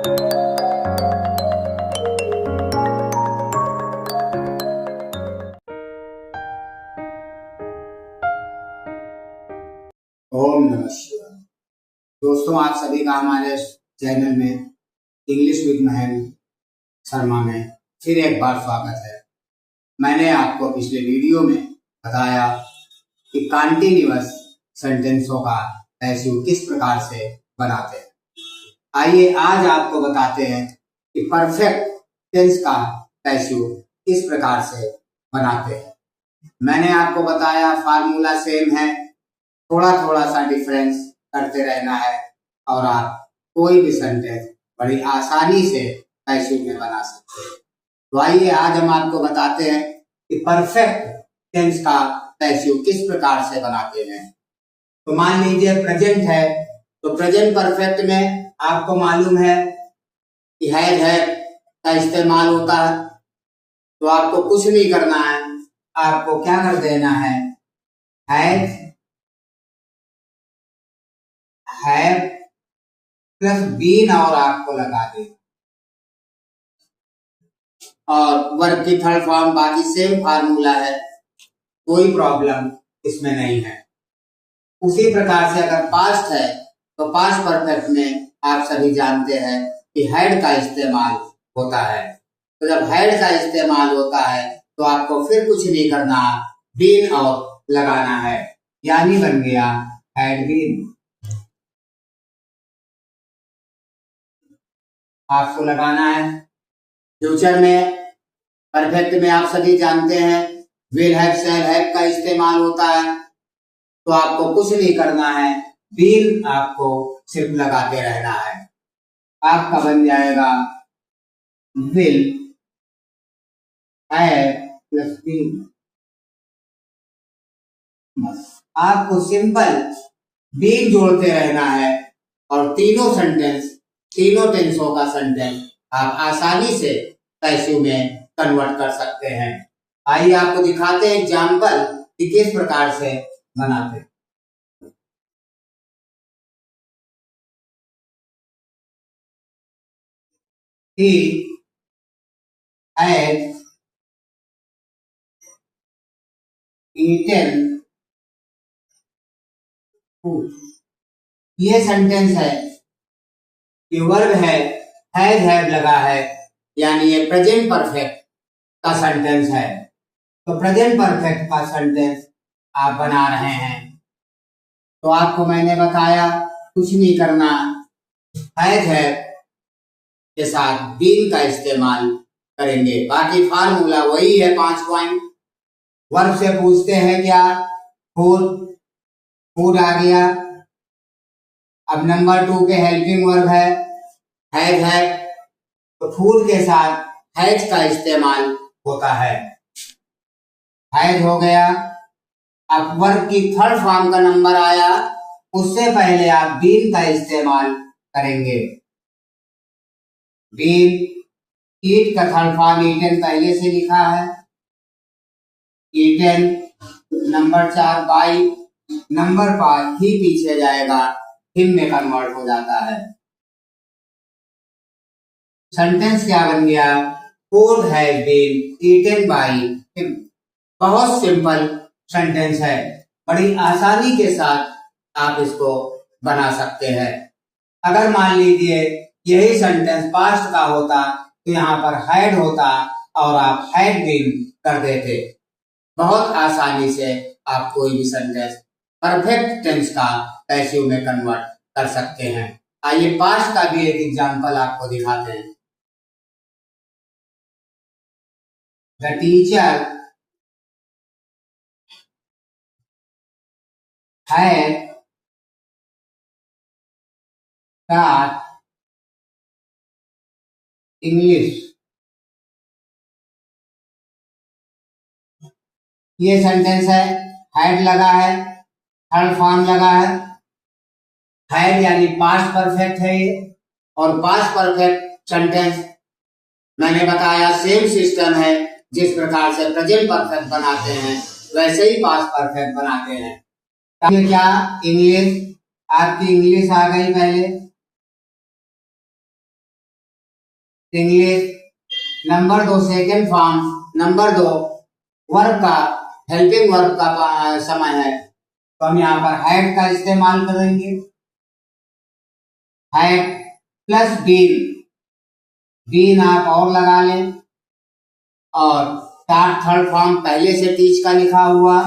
ओम नमः शिवाय। दोस्तों, आप सभी का हमारे चैनल में इंग्लिश विद महेंद्र शर्मा में फिर एक बार स्वागत है। मैंने आपको पिछले वीडियो में बताया कि कंटीन्यूअस सेंटेंसों का पैसिव किस प्रकार से बनाते हैं। आइए आज आपको बताते हैं कि परफेक्ट टेंस का पैसिव किस प्रकार से बनाते हैं। मैंने आपको बताया फार्मूला सेम है, थोड़ा थोड़ा सा डिफरेंस करते रहना है और आप कोई भी सेंटेंस बड़ी आसानी से पैसिव में बना सकते हैं। तो आइए आज हम आपको बताते हैं कि परफेक्ट टेंस का पैसिव किस प्रकार से बनाते हैं। तो मान लीजिए प्रेजेंट है, तो प्रेजेंट परफेक्ट में आपको मालूम है कि है का इस्तेमाल होता है। तो आपको कुछ नहीं करना है, आपको क्या कर देना है, हैव प्लस बीन और आपको लगा देना, और वर्ब की थर्ड फॉर्म बाकी सेम फार्मूला है, कोई प्रॉब्लम इसमें नहीं है। उसी प्रकार से अगर पास्ट है तो पास्ट परफेक्ट में आप सभी जानते हैं कि हैड का इस्तेमाल होता है। तो जब हैड का इस्तेमाल होता है तो आपको फिर कुछ नहीं करना, बीन और लगाना है, यानी बन गया हैड बीन। आपको लगाना है। फ्यूचर में परफेक्ट में आप सभी जानते हैं विल हैव शैल हैव का इस्तेमाल होता है। तो आपको कुछ नहीं करना है, बीन आपको सिर्फ लगाते रहना है। आपका बन जाएगा विल हैव प्लस बीन। आपको सिंपल बीन जोड़ते रहना है और तीनों टेंसों का सेंटेंस आप आसानी से पैसिव में कन्वर्ट कर सकते हैं। आइए आपको दिखाते हैं एग्जाम्पल कि किस प्रकार से बनाते हैं। He has eaten food। ये सेंटेंस है, ये वर्ब है, हैव लगा है, यानी ये प्रेजेंट परफेक्ट का सेंटेंस है। तो प्रेजेंट परफेक्ट का सेंटेंस आप बना रहे हैं तो आपको मैंने बताया कुछ नहीं करना, हैव के साथ बीन का इस्तेमाल करेंगे। बाकी फार्मूला वही है, 5 पॉइंट। वर्ब से पूछते हैं क्या, फूड आ गया। अब नंबर 2 पे हेल्पिंग वर्ब है, हैव, तो फूड के साथ हैज का इस्तेमाल होता है, हैज हो गया। अब वर्ब की थर्ड फॉर्म का नंबर आया, उससे पहले आप बीन का इस्तेमाल करेंगे। बीन, ईट का थर्ड फॉर्म ईटन पहले से लिखा है, ईटन। नंबर 4 बाई, नंबर 5 ही पीछे जाएगा, हिम में कन्वर्ट हो जाता है। सेंटेंस क्या बन गया, food has been eaten by him. बहुत सिंपल सेंटेंस है, बड़ी आसानी के साथ आप इसको बना सकते हैं। अगर मान लीजिए यही सेंटेंस पास्ट का होता तो यहाँ पर हैड होता और आप हैड बीन कर देते। बहुत आसानी से आप कोई भी सेंटेंस परफेक्ट टेंस का पैसिव में कन्वर्ट कर सकते हैं। आइए पास्ट का भी एक एग्जांपल आपको दिखाते हैं। The teacher had taught English. ये सेंटेंस है, हैड लगा है, थर्ड फॉर्म लगा है, हैड यानी पास्ट परफेक्ट है ये, और पास्ट परफेक्ट सेंटेंस मैंने बताया सेम सिस्टम है, जिस प्रकार से प्रेजेंट परफेक्ट बनाते हैं वैसे ही पास्ट परफेक्ट बनाते हैं। क्या इंग्लिश, आपकी इंग्लिश आ गई पहले, English. Number 2 second form. Number 2 verb का, हेल्पिंग वर्ब का समय है, तो हम यहाँ पर हैड का इस्तेमाल करेंगे। हैड प्लस बीन, बीन आप और लगा लें, और थर्ड फॉर्म पहले से टीच का लिखा हुआ।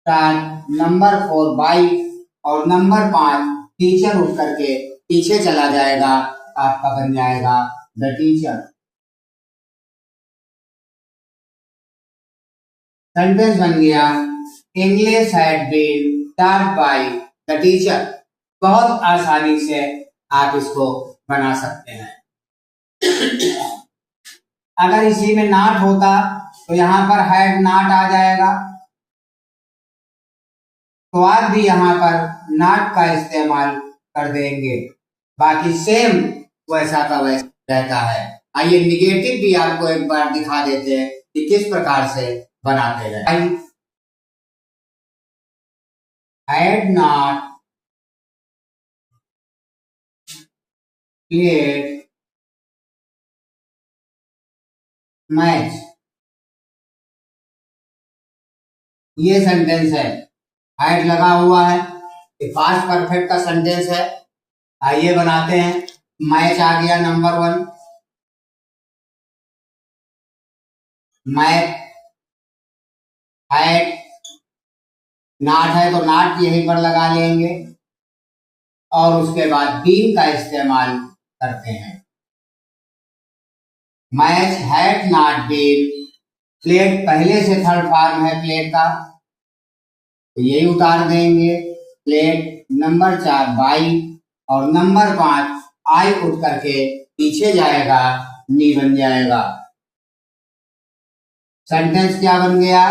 नंबर 4 बाई, और नंबर 5 टीचर उठ करके पीछे चला जाएगा, आपका बन जाएगा द टीचर। सेंटेंस बन गया English had been taught by the teacher. बहुत आसानी से आप इसको बना सकते हैं। अगर इसी में नॉट होता तो यहाँ पर हैड नॉट आ जाएगा, तो आप भी यहाँ पर नॉट का इस्तेमाल कर देंगे। बाकी सेम वैसा का वैसा रहता है। आइए निगेटिव भी आपको एक बार दिखा देते हैं कि किस प्रकार से बनाते हैं। हैड नॉट प्लेड मैच, ये सेंटेंस है, हैड लगा हुआ है, ये पास्ट परफेक्ट का सेंटेंस है। आइए बनाते हैं। मैच आ गया नंबर 1, मैच। हैड नॉट है तो नॉट यहीं पर लगा लेंगे, और उसके बाद बीन का इस्तेमाल करते हैं। Match had not been played, पहले से थर्ड फॉर्म है प्लेड का, तो यही उतार देंगे। प्लेड नंबर 4 बाई, और नंबर 5 आई उठ करके पीछे जाएगा, नी बन जाएगा। सेंटेंस क्या बन गया?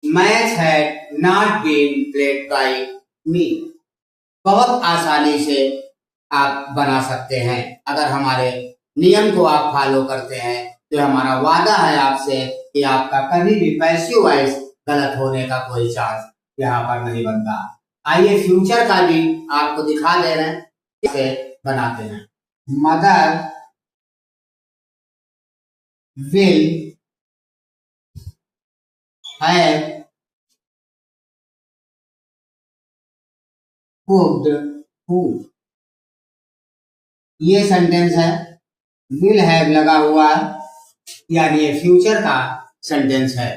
Match had not been played by me. बहुत आसानी से आप बना सकते हैं। अगर हमारे नियम को आप फॉलो करते हैं तो हमारा वादा है आपसे कि आपका कभी भी पैसिव वॉइस गलत होने का कोई चांस यहाँ पर नहीं बनता। आइए फ्यूचर का भी आपको दिखा दे रहे हैं कैसे बनाते हैं। Mother will have cooked food, ये सेंटेंस है, विल हैव लगा हुआ है, यानी ये फ्यूचर का सेंटेंस है।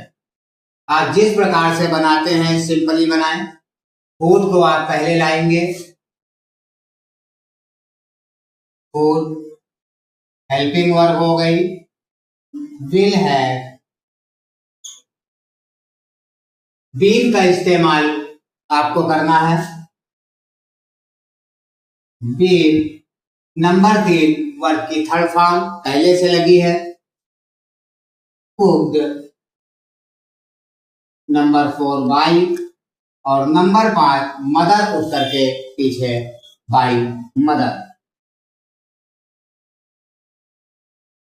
आप जिस प्रकार से बनाते हैं सिंपली बनाएं। फूड को आप पहले लाएंगे, फूड हेल्पिंग वर्ब हो गई, विल हैव, बीन का इस्तेमाल आपको करना है, बीन। नंबर 3 वर्ब की थर्ड फॉर्म पहले से लगी है, कुक्ड। नंबर 4 बाई, और नंबर 5 मदर उठ करके पीछे बाई मदर।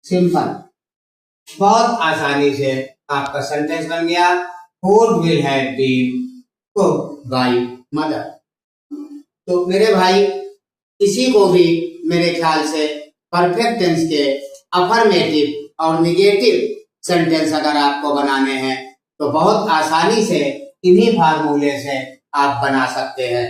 सिंपल, बहुत आसानी से आपका सेंटेंस बन गया। Food will have been cooked by mother. तो मेरे भाई, इसी को भी मेरे ख्याल से परफेक्ट टेंस के अफर्मेटिव और निगेटिव सेंटेंस अगर आपको बनाने हैं तो बहुत आसानी से इन्हीं फार्मूले से आप बना सकते हैं।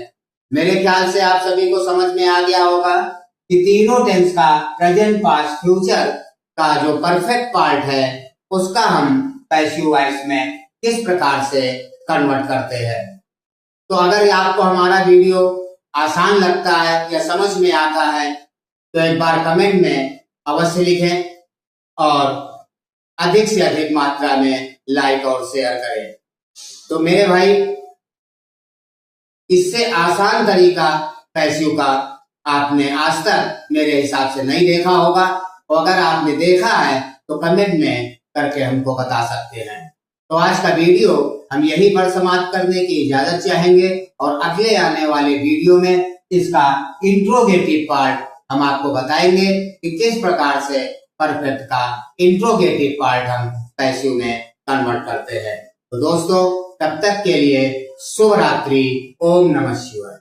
मेरे ख्याल से आप सभी को समझ में आ गया होगा कि तीनों टेंस का प्रेजेंट, पास्ट, फ्यूचर का जो परफेक्ट पार्ट है उसका हम पैसिव वॉइस में किस प्रकार से कन्वर्ट करते हैं। तो अगर आपको हमारा वीडियो आसान लगता है या समझ में आता है तो एक बार कमेंट में अवश्य लिखें, और अधिक से अधिक मात्रा में लाइक और शेयर करें। तो मेरे भाई, इससे आसान तरीका पैसिव का आपने आज तक मेरे हिसाब से नहीं देखा होगा, और अगर आपने देखा है तो कमेंट में करके हमको बता सकते हैं। तो आज का वीडियो हम यहीं पर समाप्त करने की इजाजत चाहेंगे, और अगले आने वाले वीडियो में इसका इंट्रोगेटिव पार्ट हम आपको बताएंगे कि किस प्रकार से परफेक्ट का इंट्रोगेटिव पार्ट हम पैसिव में कन्वर्ट करते हैं। तो दोस्तों, तब तक के लिए शुभ रात्रि। ओम नमः शिवाय।